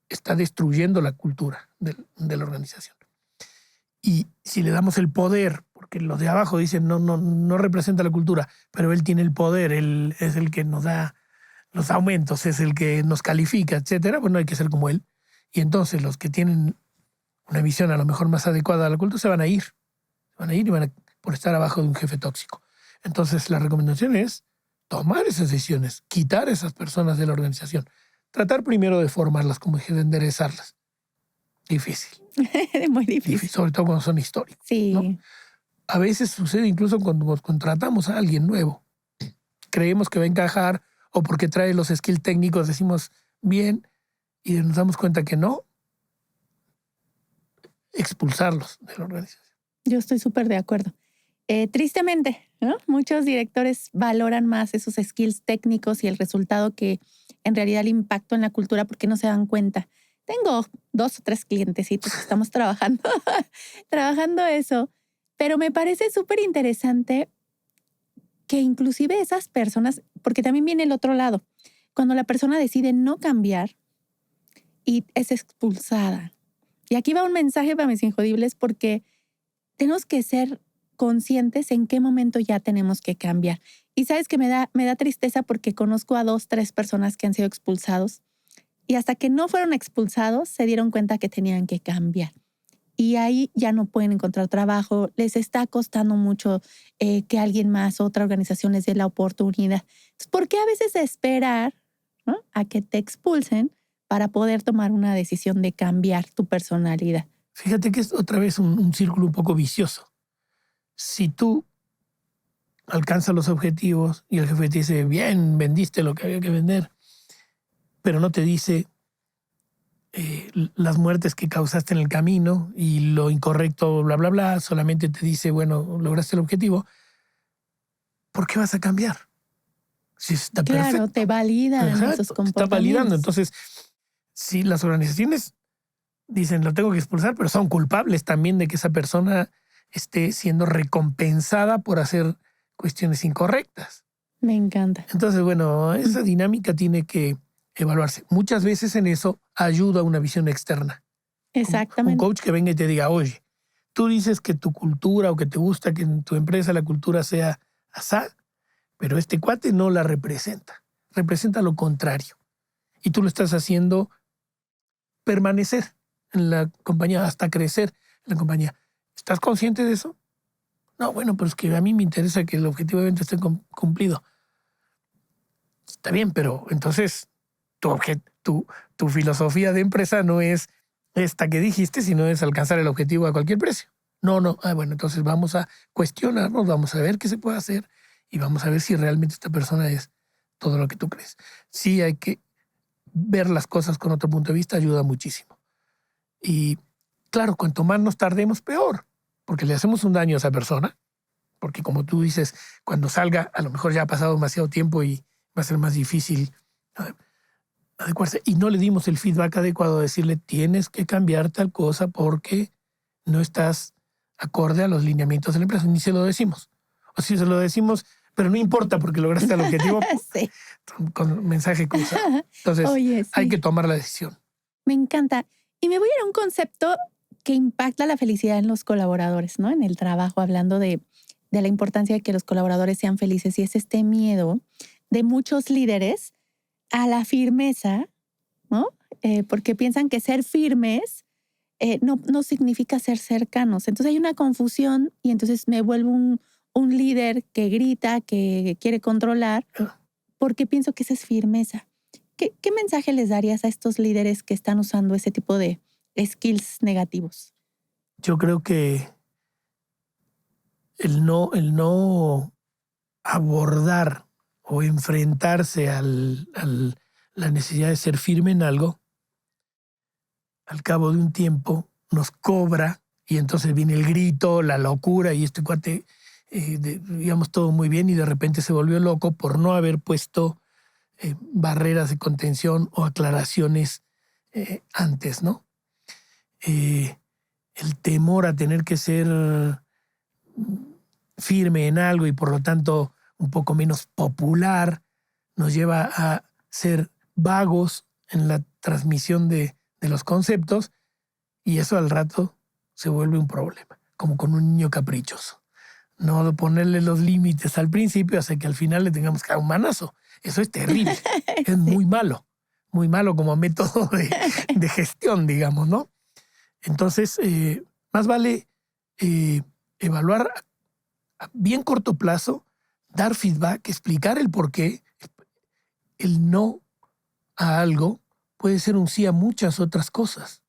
está destruyendo la cultura de la organización. Y si le damos el poder, porque los de abajo dicen no representa la cultura, pero él tiene el poder, él es el que nos da los aumentos, es el que nos califica, etcétera, pues no hay que ser como él. Y entonces los que tienen una visión a lo mejor más adecuada a la cultura se van a ir. Por estar abajo de un jefe tóxico. Entonces la recomendación es tomar esas decisiones, quitar a esas personas de la organización. Tratar primero de formarlas, como dije, de enderezarlas. Difícil. Muy difícil. Sobre todo cuando son históricos. Sí. ¿No? A veces sucede incluso cuando contratamos a alguien nuevo. Creemos que va a encajar o porque trae los skills técnicos decimos bien y nos damos cuenta que no. Expulsarlos de la organización. Yo estoy súper de acuerdo. Tristemente, ¿no? Muchos directores valoran más esos skills técnicos y el resultado que en realidad el impacto en la cultura porque no se dan cuenta. Tengo 2 o 3 clientecitos que estamos trabajando eso, pero me parece súper interesante que inclusive esas personas, porque también viene el otro lado, cuando la persona decide no cambiar y es expulsada. Y aquí va un mensaje para mis injodibles porque tenemos que ser conscientes en qué momento ya tenemos que cambiar. Y sabes que me da tristeza porque conozco a 2, 3 personas que han sido expulsados y hasta que no fueron expulsados se dieron cuenta que tenían que cambiar. Y ahí ya no pueden encontrar trabajo, les está costando mucho que alguien más, otra organización les dé la oportunidad. Entonces, ¿por qué a veces esperar, ¿no?, a que te expulsen para poder tomar una decisión de cambiar tu personalidad? Fíjate que es otra vez un círculo un poco vicioso. Si tú alcanzas los objetivos y el jefe te dice, bien, vendiste lo que había que vender, pero no te dice las muertes que causaste en el camino y lo incorrecto, bla, bla, bla, solamente te dice, bueno, lograste el objetivo, ¿por qué vas a cambiar? Si está Claro, perfecto. te validan Exacto, esos te está comportamientos. validando. Entonces, si las organizaciones dicen lo tengo que expulsar, pero son culpables también de que esa persona esté siendo recompensada por hacer cuestiones incorrectas. Me encanta. Entonces, bueno, esa dinámica tiene que evaluarse. Muchas veces en eso ayuda una visión externa. Un Exactamente. coach que venga y te diga, oye, tú dices que tu cultura o que te gusta que en tu empresa la cultura sea asá, pero este cuate no la representa. Representa lo contrario. Y tú lo estás haciendo permanecer en la compañía, hasta crecer en la compañía. ¿Estás consciente de eso? No, bueno, pues que a mí me interesa que el objetivo de evento esté cumplido. Está bien, pero entonces tu filosofía de empresa no es esta que dijiste, sino es alcanzar el objetivo a cualquier precio. No, no. Bueno, entonces vamos a cuestionarnos, vamos a ver qué se puede hacer y vamos a ver si realmente esta persona es todo lo que tú crees. Sí hay que ver las cosas con otro punto de vista, ayuda muchísimo. Y claro, cuanto más nos tardemos, peor, porque le hacemos un daño a esa persona, porque como tú dices, cuando salga, a lo mejor ya ha pasado demasiado tiempo y va a ser más difícil adecuarse. Y no le dimos el feedback adecuado, decirle, tienes que cambiar tal cosa porque no estás acorde a los lineamientos de la empresa. Ni se lo decimos. O si se lo decimos, pero no importa porque lograste el objetivo Sí. con mensaje cruzado. Entonces, Oye, sí. hay que tomar la decisión. Me encanta. Y me voy a ir a un concepto que impacta la felicidad en los colaboradores, ¿no? En el trabajo, hablando de la importancia de que los colaboradores sean felices. Y es este miedo de muchos líderes a la firmeza, ¿no? Porque piensan que ser firmes no significa ser cercanos. Entonces hay una confusión y entonces me vuelvo un líder que grita, que quiere controlar, porque pienso que esa es firmeza. ¿Qué mensaje les darías a estos líderes que están usando ese tipo de skills negativos? Yo creo que el no abordar o enfrentarse a la necesidad de ser firme en algo, al cabo de un tiempo nos cobra y entonces viene el grito, la locura y este cuate, digamos, todo muy bien y de repente se volvió loco por no haber puesto barreras de contención o aclaraciones antes, ¿no? El temor a tener que ser firme en algo y por lo tanto un poco menos popular nos lleva a ser vagos en la transmisión de los conceptos y eso al rato se vuelve un problema, como con un niño caprichoso. No ponerle los límites al principio hace que al final le tengamos que dar un manazo. Eso es terrible, es muy malo como método de gestión, digamos, ¿no? Entonces, más vale evaluar a bien corto plazo, dar feedback, explicar el por qué. El no a algo puede ser un sí a muchas otras cosas.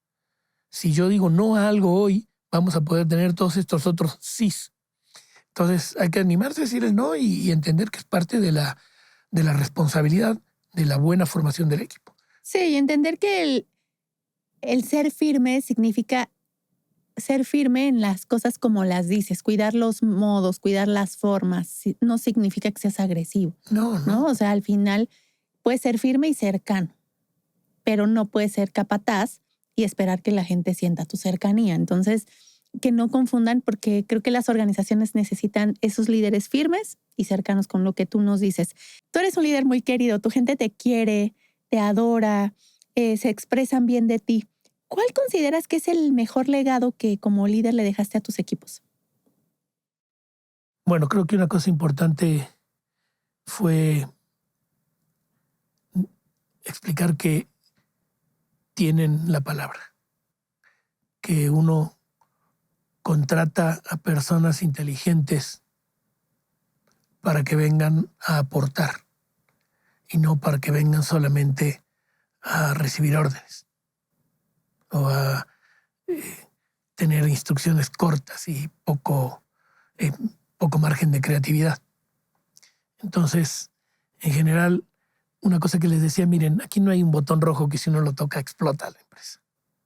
Si yo digo no a algo hoy, vamos a poder tener todos estos otros sís. Entonces hay que animarse a decir el no y entender que es parte de la responsabilidad de la buena formación del equipo. Sí, y entender que el ser firme significa ser firme en las cosas como las dices, cuidar los modos, cuidar las formas. No significa que seas agresivo, ¿no? O sea, al final puedes ser firme y cercano, pero no puedes ser capataz y esperar que la gente sienta tu cercanía. Entonces, que no confundan porque creo que las organizaciones necesitan esos líderes firmes y cercanos con lo que tú nos dices. Tú eres un líder muy querido, tu gente te quiere, te adora, se expresan bien de ti. ¿Cuál consideras que es el mejor legado que como líder le dejaste a tus equipos? Bueno, creo que una cosa importante fue explicar que tienen la palabra, que uno contrata a personas inteligentes para que vengan a aportar y no para que vengan solamente a recibir órdenes o a tener instrucciones cortas y poco margen de creatividad. Entonces, en general, una cosa que les decía, miren, aquí no hay un botón rojo que si uno lo toca explota la empresa.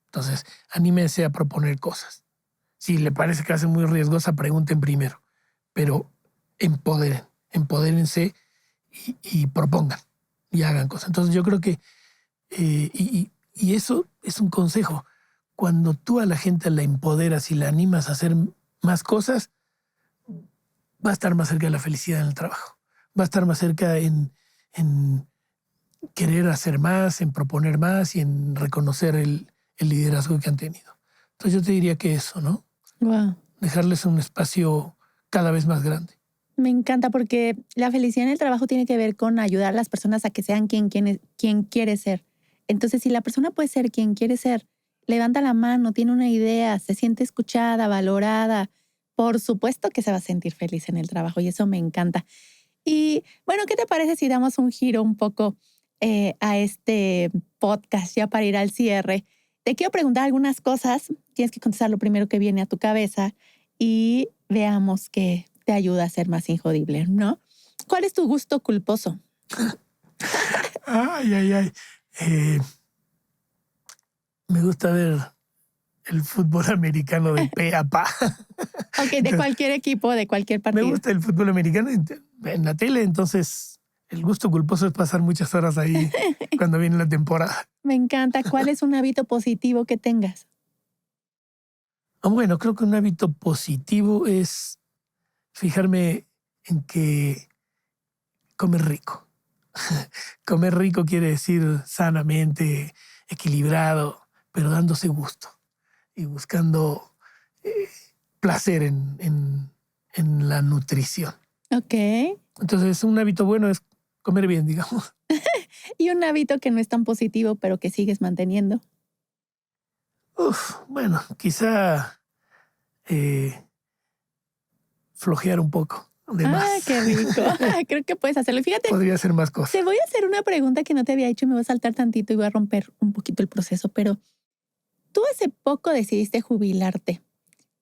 Entonces, anímense a proponer cosas. Si le parece que va a ser muy riesgosa, pregunten primero, pero empodérense y propongan y hagan cosas. Entonces yo creo que, y eso es un consejo, cuando tú a la gente la empoderas y la animas a hacer más cosas, va a estar más cerca de la felicidad en el trabajo, va a estar más cerca en querer hacer más, en proponer más y en reconocer el liderazgo que han tenido. Entonces yo te diría que eso, ¿no? Wow. Dejarles un espacio cada vez más grande. Me encanta porque la felicidad en el trabajo tiene que ver con ayudar a las personas a que sean quien quiere ser. Entonces, si la persona puede ser quien quiere ser, levanta la mano, tiene una idea, se siente escuchada, valorada, por supuesto que se va a sentir feliz en el trabajo y eso me encanta. Y bueno, ¿qué te parece si damos un giro un poco a este podcast ya para ir al cierre? Te quiero preguntar algunas cosas, tienes que contestar lo primero que viene a tu cabeza y veamos qué te ayuda a ser más injodible, ¿no? ¿Cuál es tu gusto culposo? Ay. Me gusta ver el fútbol americano de pe a pa. Ok, de Entonces, cualquier equipo, de cualquier me partido. gusta el fútbol americano en la tele, entonces el gusto culposo es pasar muchas horas ahí cuando viene la temporada. Me encanta. ¿Cuál es un hábito positivo que tengas? Bueno, creo que un hábito positivo es fijarme en que comer rico. Comer rico quiere decir sanamente, equilibrado, pero dándose gusto y buscando eh, placer en la nutrición. Ok. Entonces, un hábito bueno es comer bien, digamos. Y un hábito que no es tan positivo, pero que sigues manteniendo. Bueno, quizá flojear un poco de Ah, más. qué rico. Creo que puedes hacerlo. Fíjate, Podría hacer más cosas. te voy a hacer una pregunta que no te había hecho y me voy a saltar tantito y voy a romper un poquito el proceso, pero tú hace poco decidiste jubilarte,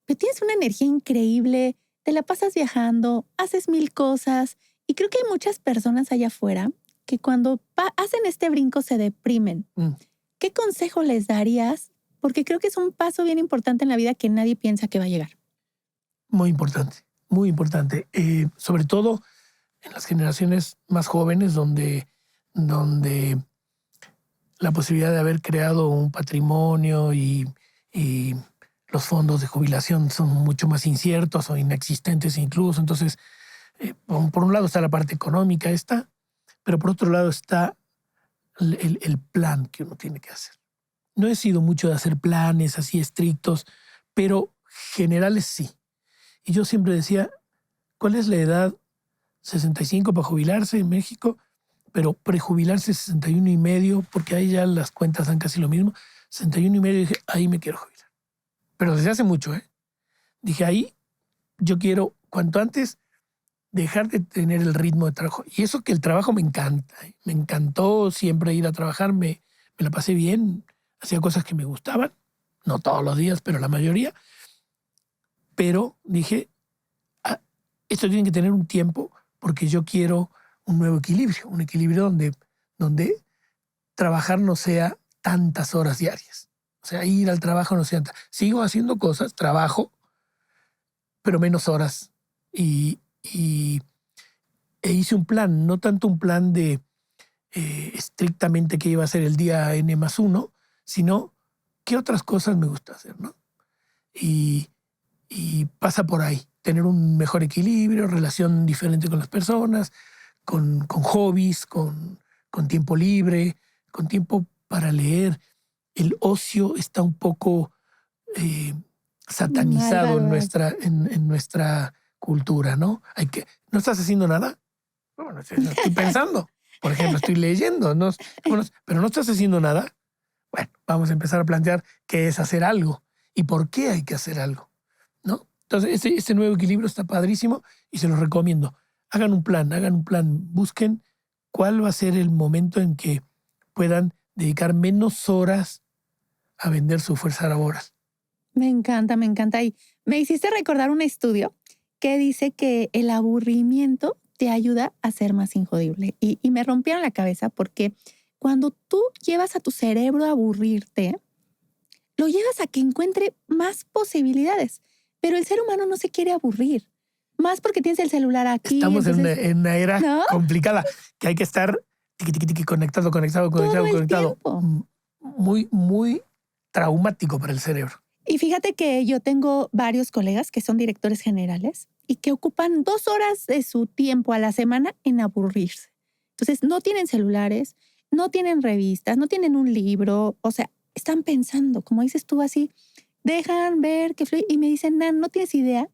pero tienes una energía increíble, te la pasas viajando, haces mil cosas y creo que hay muchas personas allá afuera que cuando hacen este brinco se deprimen. Mm, ¿Qué consejo les darías? Porque creo que es un paso bien importante en la vida que nadie piensa que va a llegar. Muy importante, muy importante. Sobre todo en las generaciones más jóvenes donde la posibilidad de haber creado un patrimonio y los fondos de jubilación son mucho más inciertos o inexistentes incluso. Entonces, por un lado está la parte económica esta, pero por otro lado está el plan que uno tiene que hacer. No he sido mucho de hacer planes así estrictos, pero generales sí. Y yo siempre decía, ¿cuál es la edad? 65 para jubilarse en México, pero prejubilarse 61 y medio, porque ahí ya las cuentas dan casi lo mismo. 61 y medio, dije, ahí me quiero jubilar. Pero desde hace mucho, ¿eh? Dije, ahí yo quiero, cuanto antes, dejar de tener el ritmo de trabajo. Y eso que el trabajo me encanta, ¿eh? Me encantó siempre ir a trabajar, me la pasé bien, hacía cosas que me gustaban, no todos los días, pero la mayoría. Pero dije, ah, esto tiene que tener un tiempo porque yo quiero un nuevo equilibrio, un equilibrio donde trabajar no sea tantas horas diarias. O sea, ir al trabajo no sea... Sigo haciendo cosas, trabajo, pero menos horas. Y e hice un plan, no tanto un plan de estrictamente que iba a ser el día N+1, sino qué otras cosas me gusta hacer, ¿no? Y, y pasa por ahí, tener un mejor equilibrio, relación diferente con las personas, con hobbies, con tiempo libre, con tiempo para leer. El ocio está un poco satanizado en Malvado. nuestra cultura, ¿no? ¿No estás haciendo nada? Bueno, no estoy pensando. Por ejemplo, estoy leyendo, ¿no? Bueno, pero no estás haciendo nada. Bueno, vamos a empezar a plantear qué es hacer algo y por qué hay que hacer algo, ¿no? Entonces, este nuevo equilibrio está padrísimo y se los recomiendo. Hagan un plan, busquen cuál va a ser el momento en que puedan dedicar menos horas a vender su fuerza laboral. Me encanta, me encanta. Y me hiciste recordar un estudio que dice que el aburrimiento te ayuda a ser más injodible. Y me rompieron la cabeza porque cuando tú llevas a tu cerebro a aburrirte, lo llevas a que encuentre más posibilidades. Pero el ser humano no se quiere aburrir. Más porque tienes el celular aquí. Estamos entonces, en una era ¿no? complicada, que hay que estar tiqui, tiqui, tiqui, conectado. Todo el tiempo. Muy, muy traumático para el cerebro. Y fíjate que yo tengo varios colegas que son directores generales y que ocupan 2 horas de su tiempo a la semana en aburrirse. Entonces, no tienen celulares, no tienen revistas, no tienen un libro. O sea, están pensando, como dices tú, así, dejan ver que fluye y me dicen, Nan, no tienes idea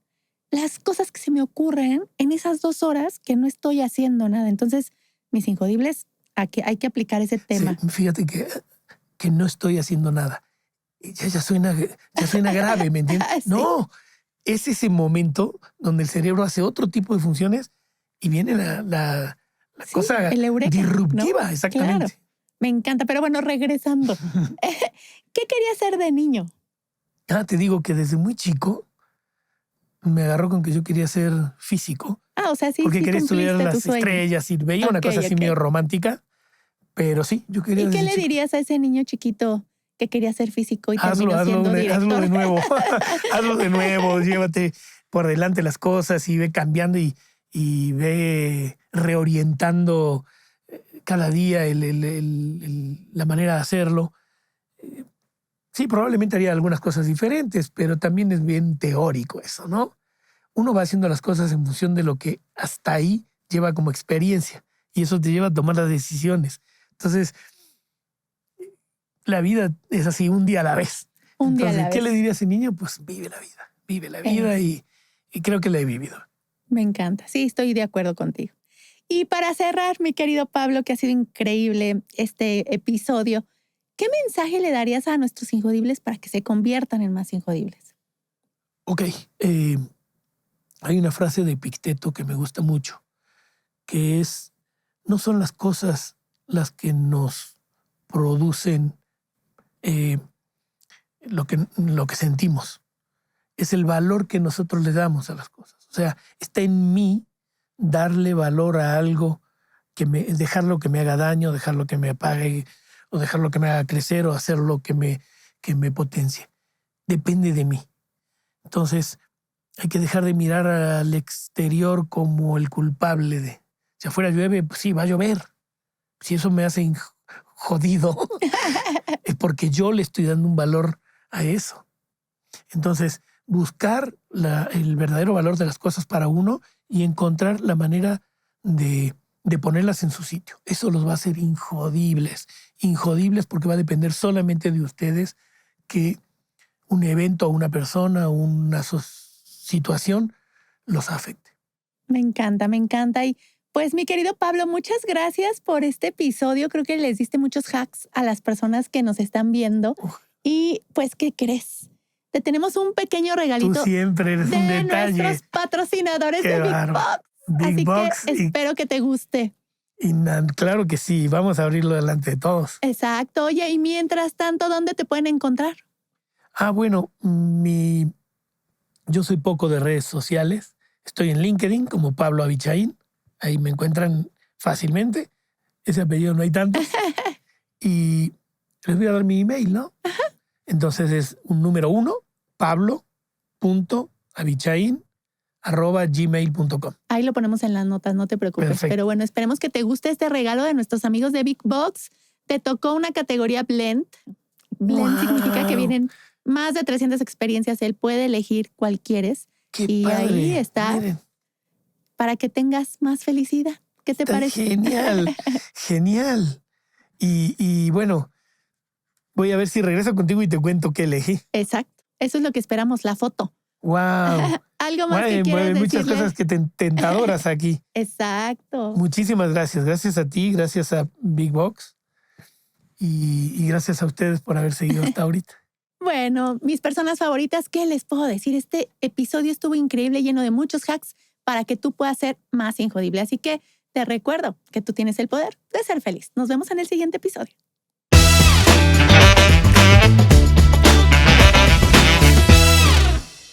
las cosas que se me ocurren en esas 2 horas que no estoy haciendo nada. Entonces, mis injodibles, hay que aplicar ese tema. Sí, fíjate que no estoy haciendo nada. Ya suena grave, ¿me entiendes? Sí. No, es ese momento donde el cerebro hace otro tipo de funciones y viene la Sí, cosa el eureka, disruptiva, ¿no? exactamente. Claro, me encanta. Pero bueno, regresando. ¿Qué querías ser de niño? Te digo que desde muy chico me agarró con que yo quería ser físico, O sea, sí, porque sí quería estudiar cumpliste tu las sueño. estrellas y veía una Ok, cosa así ok. medio romántica, pero sí, yo quería ¿Y qué desde le chico. dirías a ese niño chiquito que quería ser físico y terminó siendo director? Hazlo de nuevo, hazlo de nuevo, llévate por delante las cosas y ve cambiando y ve reorientando cada día la manera de hacerlo. Sí, probablemente haría algunas cosas diferentes, pero también es bien teórico eso, ¿no? Uno va haciendo las cosas en función de lo que hasta ahí lleva como experiencia y eso te lleva a tomar las decisiones. Entonces, la vida es así, un día a la vez. Un día a Entonces, la ¿qué le vez. diría a ese niño? Pues vive la vida y creo que la he vivido. Me encanta. Sí, estoy de acuerdo contigo. Y para cerrar, mi querido Pablo, que ha sido increíble este episodio, ¿qué mensaje le darías a nuestros injodibles para que se conviertan en más injodibles? Ok, hay una frase de Epicteto que me gusta mucho, que es, no son las cosas las que nos producen lo que sentimos, es el valor que nosotros le damos a las cosas. O sea, está en mí darle valor a algo, dejarlo que me haga daño, dejarlo que me apague, o dejarlo que me haga crecer, o hacerlo que me potencie. Depende de mí. Entonces, hay que dejar de mirar al exterior como el culpable de, si afuera llueve, pues sí, va a llover. Si eso me hace jodido, es porque yo le estoy dando un valor a eso. Entonces, buscar el verdadero valor de las cosas para uno y encontrar la manera de ponerlas en su sitio. Eso los va a hacer injodibles. Injodibles porque va a depender solamente de ustedes que un evento, una persona, una situación los afecte. Me encanta, me encanta. Y pues mi querido Pablo, muchas gracias por este episodio. Creo que les diste muchos hacks a las personas que nos están viendo. Y pues, ¿qué crees? Te tenemos un pequeño regalito Tú siempre eres un de detalle. nuestros patrocinadores Qué de Big bárbaro. Box. Big Así Box que espero que te guste. Claro que sí, vamos a abrirlo delante de todos. Exacto. Oye, y mientras tanto, ¿dónde te pueden encontrar? Bueno, yo soy poco de redes sociales. Estoy en LinkedIn como Pablo Abichaín. Ahí me encuentran fácilmente. Ese apellido no hay tantos. Y les voy a dar mi email, ¿no? Ajá. Entonces es un número 1, pablo.abichain@gmail.com. Ahí lo ponemos en las notas, no te preocupes. Perfecto. Pero bueno, esperemos que te guste este regalo de nuestros amigos de Big Box. Te tocó una categoría Blend. Blend ¡Wow! significa que vienen más de 300 experiencias. Él puede elegir cuál quieres. ¡Qué y padre! ahí está, Miren, para que tengas más felicidad. ¿Qué te está parece? genial, genial. Y bueno, voy a ver si regreso contigo y te cuento qué elegí. Exacto. Eso es lo que esperamos, la foto. ¡Wow! Algo más que Hay quieras muchas decirle. cosas que tentadoras aquí. Exacto. Muchísimas gracias. Gracias a ti, gracias a Big Box y gracias a ustedes por haber seguido hasta ahorita. Bueno, mis personas favoritas, ¿qué les puedo decir? Este episodio estuvo increíble, lleno de muchos hacks para que tú puedas ser más injodible. Así que te recuerdo que tú tienes el poder de ser feliz. Nos vemos en el siguiente episodio.